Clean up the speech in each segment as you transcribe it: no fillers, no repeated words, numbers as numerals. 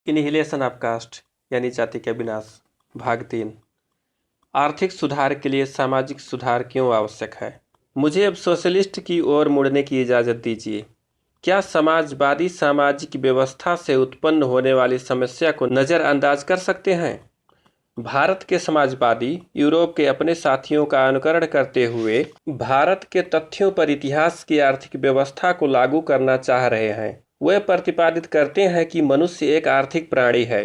Inhalation of cast यानी जाति का विनाश। भाग 3। आर्थिक सुधार के लिए सामाजिक सुधार क्यों आवश्यक है। मुझे अब सोशलिस्ट की ओर मुड़ने की इजाज़त दीजिए। क्या समाजवादी सामाजिक व्यवस्था से उत्पन्न होने वाली समस्या को नज़रअंदाज कर सकते हैं। भारत के समाजवादी यूरोप के अपने साथियों का अनुकरण करते हुए भारत के तथ्यों पर इतिहास की आर्थिक व्यवस्था को लागू करना चाह रहे हैं। वे प्रतिपादित करते हैं कि मनुष्य एक आर्थिक प्राणी है।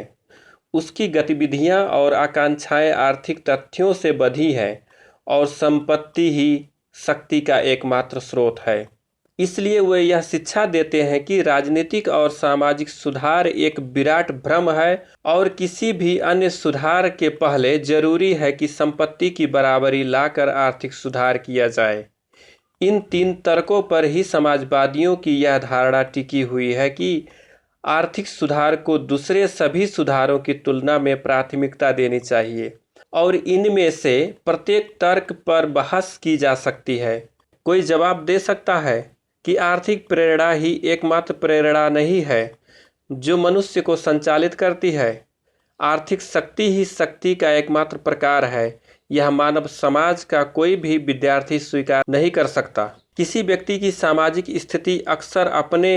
उसकी गतिविधियां और आकांक्षाएं आर्थिक तथ्यों से बंधी हैं और संपत्ति ही शक्ति का एकमात्र स्रोत है। इसलिए वे यह शिक्षा देते हैं कि राजनीतिक और सामाजिक सुधार एक विराट भ्रम है और किसी भी अन्य सुधार के पहले जरूरी है कि संपत्ति की बराबरी लाकर आर्थिक सुधार किया जाए। इन 3 तर्कों पर ही समाजवादियों की यह धारणा टिकी हुई है कि आर्थिक सुधार को दूसरे सभी सुधारों की तुलना में प्राथमिकता देनी चाहिए और इनमें से प्रत्येक तर्क पर बहस की जा सकती है। कोई जवाब दे सकता है कि आर्थिक प्रेरणा ही एकमात्र प्रेरणा नहीं है जो मनुष्य को संचालित करती है। आर्थिक शक्ति ही शक्ति का एकमात्र प्रकार है। यह मानव समाज का कोई भी विद्यार्थी स्वीकार नहीं कर सकता। किसी व्यक्ति की सामाजिक स्थिति अक्सर अपने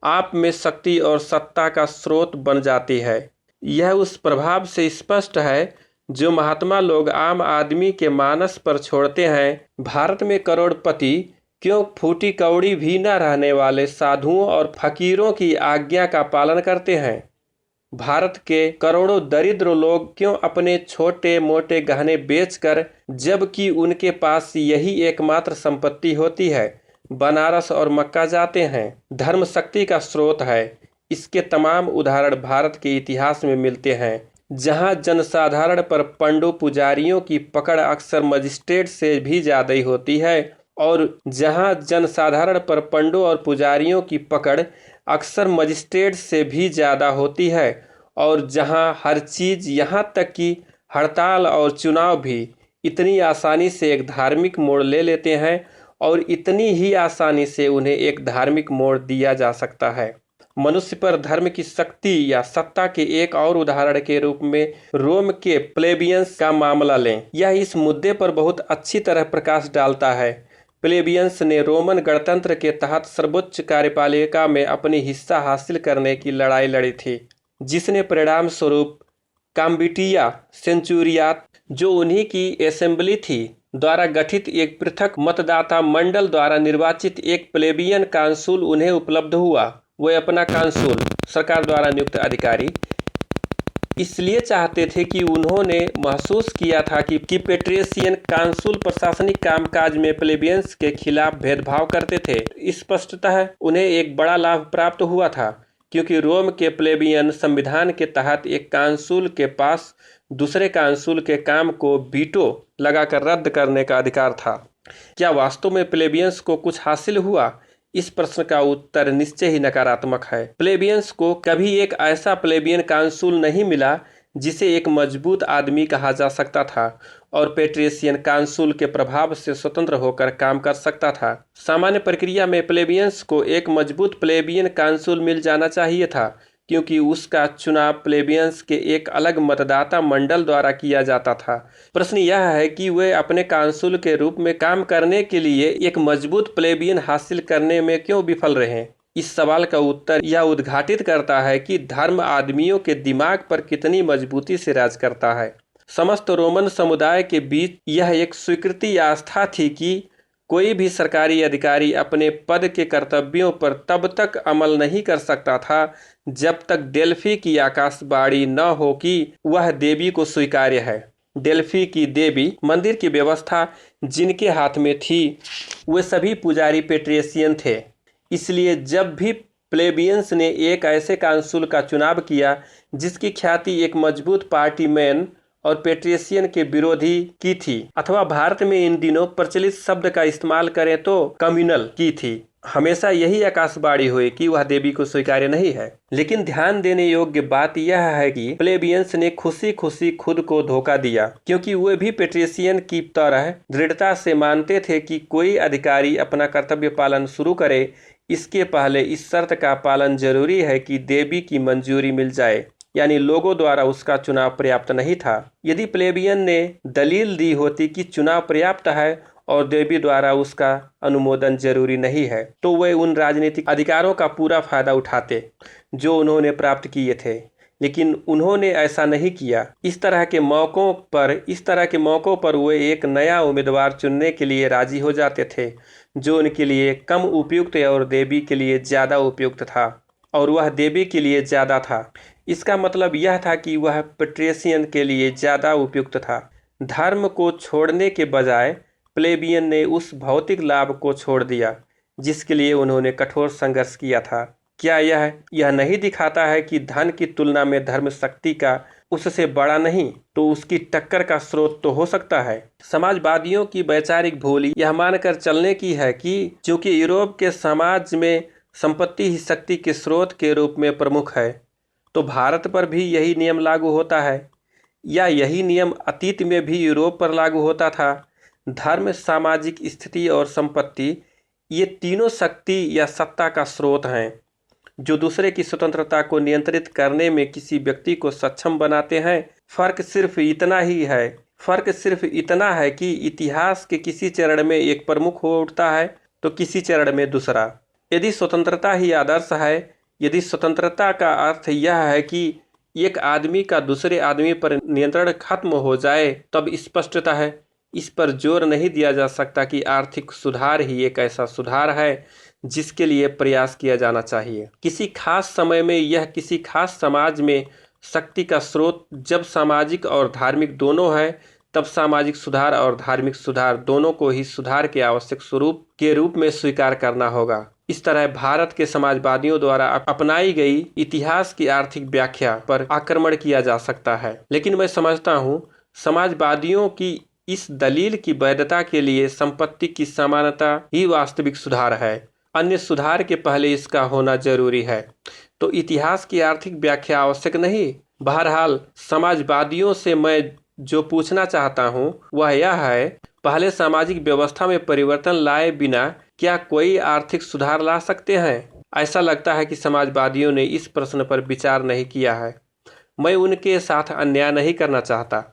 आप में शक्ति और सत्ता का स्रोत बन जाती है। यह उस प्रभाव से स्पष्ट है जो महात्मा लोग आम आदमी के मानस पर छोड़ते हैं। भारत में करोड़पति क्यों फूटी कौड़ी भी न रहने वाले साधुओं और फकीरों की आज्ञा का पालन करते हैं। भारत के करोड़ों दरिद्र लोग क्यों अपने छोटे मोटे गहने बेचकर, जबकि उनके पास यही एकमात्र संपत्ति होती है, बनारस और मक्का जाते हैं। धर्म शक्ति का स्रोत है। इसके तमाम उदाहरण भारत के इतिहास में मिलते हैं, जहां जनसाधारण पर पंडों पुजारियों की पकड़ अक्सर मजिस्ट्रेट से भी ज्यादा ही होती है और जहां जनसाधारण पर पंडों और पुजारियों की पकड़ अक्सर मजिस्ट्रेट से भी ज़्यादा होती है और जहां हर चीज़ यहाँ तक कि हड़ताल और चुनाव भी इतनी आसानी से एक धार्मिक मोड़ ले लेते हैं और इतनी ही आसानी से उन्हें एक धार्मिक मोड़ दिया जा सकता है। मनुष्य पर धर्म की शक्ति या सत्ता के एक और उदाहरण के रूप में रोम के प्लेबियंस का मामला लें। यह इस मुद्दे पर बहुत अच्छी तरह प्रकाश डालता है। प्लेबियंस ने रोमन गणतंत्र के तहत सर्वोच्च कार्यपालिका में अपनी हिस्सा हासिल करने की लड़ाई लड़ी थी, जिसने परिणाम स्वरूप काम्बिटिया सेंचुरियात, जो उन्हीं की असेंबली थी, द्वारा गठित एक पृथक मतदाता मंडल द्वारा निर्वाचित एक प्लेबियन कांसुल उन्हें उपलब्ध हुआ। वे अपना कांसुल, सरकार द्वारा नियुक्त अधिकारी, इसलिए चाहते थे कि उन्होंने महसूस किया था कि पेट्रियन कांसुल प्रशासनिक कामकाज में प्लेबियंस के खिलाफ भेदभाव करते थे। स्पष्टतः उन्हें एक बड़ा लाभ प्राप्त हुआ था, क्योंकि रोम के प्लेबियन संविधान के तहत एक कांसुल के पास दूसरे कांसुल के काम को वीटो लगाकर रद्द करने का अधिकार था। क्या वास्तव में प्लेबियंस को कुछ हासिल हुआ? इस प्रश्न का उत्तर निश्चय ही नकारात्मक है। प्लेबियंस को कभी एक ऐसा प्लेबियन कांसुल नहीं मिला जिसे एक मजबूत आदमी कहा जा सकता था और पेट्रियन कांसुल के प्रभाव से स्वतंत्र होकर काम कर सकता था। सामान्य प्रक्रिया में प्लेबियंस को एक मजबूत प्लेबियन कांसुल मिल जाना चाहिए था, क्योंकि उसका चुनाव प्लेबियंस के एक अलग मतदाता मंडल द्वारा किया जाता था। प्रश्न यह है कि वे अपने कांसुल के रूप में काम करने के लिए एक मजबूत प्लेबियन हासिल करने में क्यों विफल रहे। इस सवाल का उत्तर यह उद्घाटित करता है कि धर्म आदमियों के दिमाग पर कितनी मजबूती से राज करता है। समस्त रोमन समुदाय के बीच यह एक स्वीकृति आस्था थी कि कोई भी सरकारी अधिकारी अपने पद के कर्तव्यों पर तब तक अमल नहीं कर सकता था जब तक डेल्फी की आकाशवाणी न हो कि वह देवी को स्वीकार्य है। डेल्फी की देवी मंदिर की व्यवस्था जिनके हाथ में थी, वे सभी पुजारी पेट्रियन थे। इसलिए जब भी प्लेबियंस ने एक ऐसे कांसुल का चुनाव किया जिसकी ख्याति एक मजबूत पार्टी मैन और पेट्रियन के विरोधी की थी, अथवा भारत में इन दिनों प्रचलित शब्द का इस्तेमाल करें तो कम्युनल की थी, हमेशा यही आकाशवाणी हुई कि वह देवी को स्वीकार्य नहीं है। लेकिन ध्यान देने योग्य बात यह है कि प्लेबियंस ने खुशी खुशी खुद को धोखा दिया, क्योंकि वे भी पेट्रियन की तरह दृढ़ता से मानते थे कि कोई अधिकारी अपना कर्तव्य पालन शुरू करे, इसके पहले इस शर्त का पालन जरूरी है कि देवी की मंजूरी मिल जाए। यानी लोगों द्वारा उसका चुनाव पर्याप्त नहीं था। यदि प्लेबियन ने दलील दी होती कि चुनाव पर्याप्त है और देवी द्वारा उसका अनुमोदन जरूरी नहीं है, तो वे उन राजनीतिक अधिकारों का पूरा फायदा उठाते जो उन्होंने प्राप्त किए थे, लेकिन उन्होंने ऐसा नहीं किया। इस तरह के मौकों पर वे एक नया उम्मीदवार चुनने के लिए राजी हो जाते थे जो उनके लिए कम उपयुक्त और देवी के लिए ज़्यादा उपयुक्त था, और वह देवी के लिए ज़्यादा था। इसका मतलब यह था कि वह पेट्रियन के लिए ज़्यादा उपयुक्त था। धर्म को छोड़ने के बजाय प्लेबियन ने उस भौतिक लाभ को छोड़ दिया जिसके लिए उन्होंने कठोर संघर्ष किया था। क्या यह नहीं दिखाता है कि धन की तुलना में धर्म शक्ति का उससे बड़ा नहीं तो उसकी टक्कर का स्रोत तो हो सकता है। समाजवादियों की वैचारिक भूल यह मानकर चलने की है कि चूंकि यूरोप के समाज में संपत्ति ही शक्ति के स्रोत के रूप में प्रमुख है, तो भारत पर भी यही नियम लागू होता है, या यही नियम अतीत में भी यूरोप पर लागू होता था। धर्म, सामाजिक स्थिति और संपत्ति, ये तीनों शक्ति या सत्ता का स्रोत हैं जो दूसरे की स्वतंत्रता को नियंत्रित करने में किसी व्यक्ति को सक्षम बनाते हैं। फर्क सिर्फ इतना है कि इतिहास के किसी चरण में एक प्रमुख हो उठता है तो किसी चरण में दूसरा। यदि स्वतंत्रता ही आदर्श है, यदि स्वतंत्रता का अर्थ यह है कि एक आदमी का दूसरे आदमी पर नियंत्रण खत्म हो जाए, तब स्पष्टतः है इस पर जोर नहीं दिया जा सकता कि आर्थिक सुधार ही एक ऐसा सुधार है जिसके लिए प्रयास किया जाना चाहिए। किसी खास समय में यह किसी खास समाज में शक्ति का स्रोत जब सामाजिक और धार्मिक दोनों है, तब सामाजिक सुधार और धार्मिक सुधार दोनों को ही सुधार के आवश्यक स्वरूप के रूप में स्वीकार करना होगा। इस तरह भारत के समाजवादियों द्वारा अपनाई गई इतिहास की आर्थिक व्याख्या पर आक्रमण किया जा सकता है, लेकिन मैं समझता हूँ समाजवादियों की इस दलील की वैधता के लिए संपत्ति की समानता ही वास्तविक सुधार है। अन्य सुधार के पहले इसका होना जरूरी है, तो इतिहास की आर्थिक व्याख्या आवश्यक नहीं। बहरहाल समाजवादियों से मैं जो पूछना चाहता हूँ वह यह है, पहले सामाजिक व्यवस्था में परिवर्तन लाए बिना क्या कोई आर्थिक सुधार ला सकते हैं? ऐसा लगता है कि समाजवादियों ने इस प्रश्न पर विचार नहीं किया है। मैं उनके साथ अन्याय नहीं करना चाहता।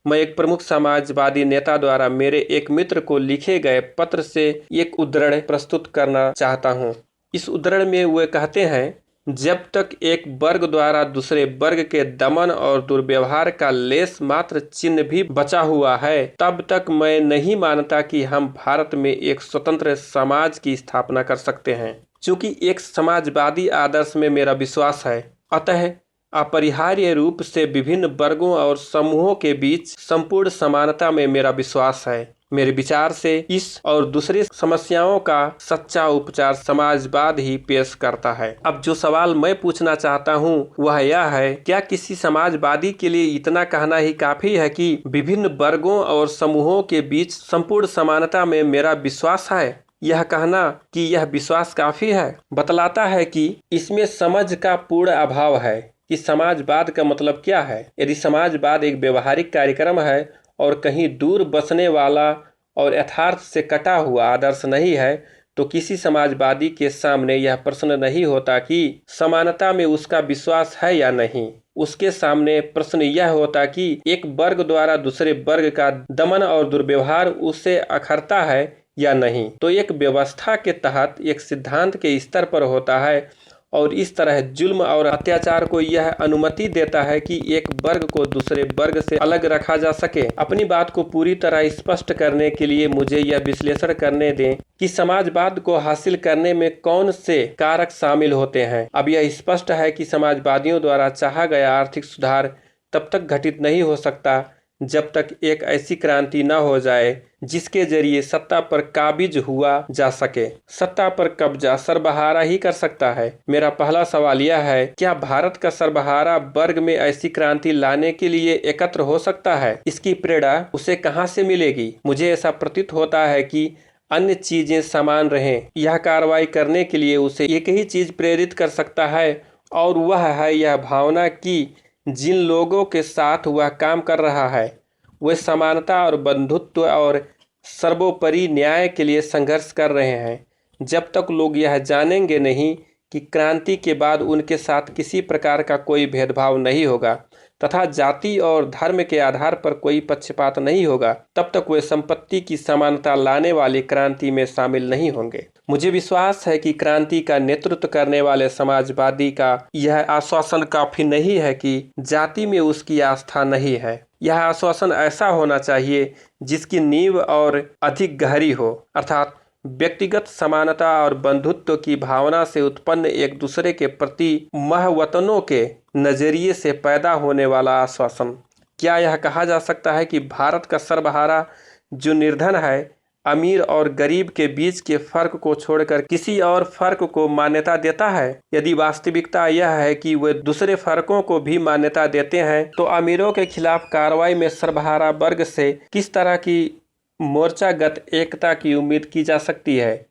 मैं एक प्रमुख समाजवादी नेता द्वारा मेरे एक मित्र को लिखे गए पत्र से एक उद्धरण प्रस्तुत करना चाहता हूँ। इस उद्धरण में वे कहते हैं, जब तक एक वर्ग द्वारा दूसरे वर्ग के दमन और दुर्व्यवहार का लेस मात्र चिन्ह भी बचा हुआ है, तब तक मैं नहीं मानता कि हम भारत में एक स्वतंत्र समाज की स्थापना कर सकते हैं। चूंकि एक समाजवादी आदर्श में मेरा विश्वास है, अतः अपरिहार्य रूप से विभिन्न वर्गों और समूहों के बीच संपूर्ण समानता में मेरा विश्वास है। मेरे विचार से इस और दूसरी समस्याओं का सच्चा उपचार समाजवाद ही पेश करता है। अब जो सवाल मैं पूछना चाहता हूँ वह यह है, क्या किसी समाजवादी के लिए इतना कहना ही काफी है कि विभिन्न वर्गों और समूहों के बीच संपूर्ण समानता में मेरा विश्वास है? यह कहना कि यह विश्वास काफी है बतलाता है कि इसमें समझ का पूर्ण अभाव है कि समाजवाद का मतलब क्या है। यदि समाजवाद एक व्यवहारिक कार्यक्रम है और कहीं दूर बसने वाला और यथार्थ से कटा हुआ आदर्श नहीं है, तो किसी समाजवादी के सामने यह प्रश्न नहीं होता कि समानता में उसका विश्वास है या नहीं। उसके सामने प्रश्न यह होता कि एक वर्ग द्वारा दूसरे वर्ग का दमन और दुर्व्यवहार उसे अखरता है या नहीं। तो एक व्यवस्था के तहत एक सिद्धांत के स्तर पर होता है और इस तरह जुल्म और अत्याचार को यह अनुमति देता है कि एक वर्ग को दूसरे वर्ग से अलग रखा जा सके। अपनी बात को पूरी तरह स्पष्ट करने के लिए मुझे यह विश्लेषण करने दें कि समाजवाद को हासिल करने में कौन से कारक शामिल होते हैं। अब यह स्पष्ट है कि समाजवादियों द्वारा चाहा गया आर्थिक सुधार तब तक घटित नहीं हो सकता जब तक एक ऐसी क्रांति न हो जाए जिसके जरिए सत्ता पर काबिज हुआ जा सके। सत्ता पर कब्जा सर्वहारा ही कर सकता है। मेरा पहला सवाल यह है, क्या भारत का सर्वहारा वर्ग में ऐसी क्रांति लाने के लिए एकत्र हो सकता है? इसकी प्रेरणा उसे कहां से मिलेगी? मुझे ऐसा प्रतीत होता है कि अन्य चीजें समान रहें, यह कार्रवाई करने के लिए उसे एक ही चीज प्रेरित कर सकता है, और वह है यह भावना कि जिन लोगों के साथ वह काम कर रहा है वे समानता और बंधुत्व और सर्वोपरि न्याय के लिए संघर्ष कर रहे हैं। जब तक लोग यह जानेंगे नहीं कि क्रांति के बाद उनके साथ किसी प्रकार का कोई भेदभाव नहीं होगा तथा जाति और धर्म के आधार पर कोई पक्षपात नहीं होगा, तब तक वे संपत्ति की समानता लाने वाली क्रांति में शामिल नहीं होंगे। मुझे विश्वास है कि क्रांति का नेतृत्व करने वाले समाजवादी का यह आश्वासन काफी नहीं है कि जाति में उसकी आस्था नहीं है। यह आश्वासन ऐसा होना चाहिए जिसकी नींव और अधिक गहरी हो, अर्थात व्यक्तिगत समानता और बंधुत्व की भावना से उत्पन्न एक दूसरे के प्रति महवतनों के नजरिए से पैदा होने वाला आश्वासन। क्या यह कहा जा सकता है कि भारत का सर्वहारा जो निर्धन है, अमीर और गरीब के बीच के फर्क को छोड़कर किसी और फर्क को मान्यता देता है? यदि वास्तविकता यह है कि वे दूसरे फर्कों को भी मान्यता देते हैं, तो अमीरों के खिलाफ कार्रवाई में सर्वहारा वर्ग से किस तरह की मोर्चागत एकता की उम्मीद की जा सकती है?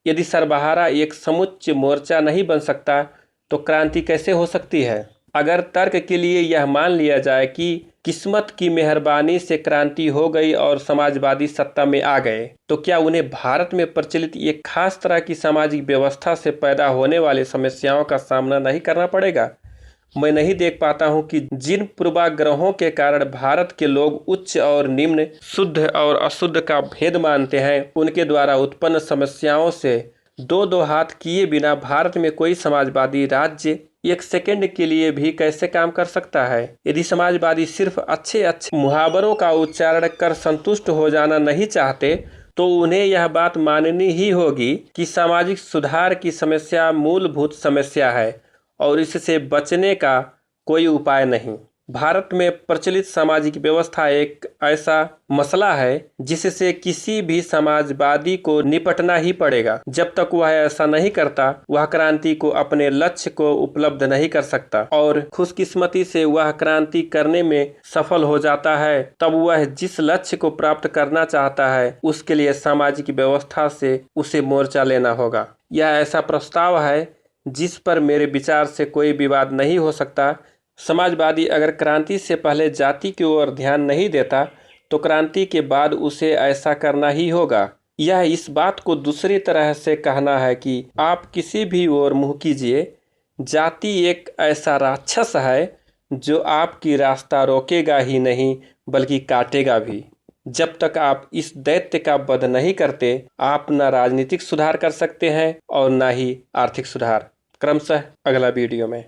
यदि सर्वहारा एक समुच्च मोर्चा नहीं बन सकता तो क्रांति कैसे हो सकती है? अगर तर्क के लिए यह मान लिया जाए कि किस्मत की मेहरबानी से क्रांति हो गई और समाजवादी सत्ता में आ गए, तो क्या उन्हें भारत में प्रचलित एक खास तरह की सामाजिक व्यवस्था से पैदा होने वाली समस्याओं का सामना नहीं करना पड़ेगा? मैं नहीं देख पाता हूं कि जिन पूर्वाग्रहों के कारण भारत के लोग उच्च और निम्न, शुद्ध और अशुद्ध का भेद मानते हैं, उनके द्वारा उत्पन्न समस्याओं से दो हाथ किए बिना भारत में कोई समाजवादी राज्य एक सेकंड के लिए भी कैसे काम कर सकता है? यदि समाजवादी सिर्फ अच्छे अच्छे मुहावरों का उच्चारण कर संतुष्ट हो जाना नहीं चाहते, तो उन्हें यह बात माननी ही होगी कि सामाजिक सुधार की समस्या मूलभूत समस्या है और इससे बचने का कोई उपाय नहीं। भारत में प्रचलित सामाजिक व्यवस्था एक ऐसा मसला है जिससे किसी भी समाजवादी को निपटना ही पड़ेगा। जब तक वह ऐसा नहीं करता, वह क्रांति को अपने लक्ष्य को उपलब्ध नहीं कर सकता और खुशकिस्मती से वह क्रांति करने में सफल हो जाता है, तब वह जिस लक्ष्य को प्राप्त करना चाहता है उसके लिए सामाजिक व्यवस्था से उसे मोर्चा लेना होगा। यह ऐसा प्रस्ताव है जिस पर मेरे विचार से कोई विवाद नहीं हो सकता। समाजवादी अगर क्रांति से पहले जाति की ओर ध्यान नहीं देता, तो क्रांति के बाद उसे ऐसा करना ही होगा। यह इस बात को दूसरी तरह से कहना है कि आप किसी भी ओर मुँह कीजिए, जाति एक ऐसा राक्षस है जो आपकी रास्ता रोकेगा ही नहीं बल्कि काटेगा भी। जब तक आप इस दैत्य का वध नहीं करते, आप न राजनीतिक सुधार कर सकते हैं और न ही आर्थिक सुधार। क्रमशः अगला वीडियो में।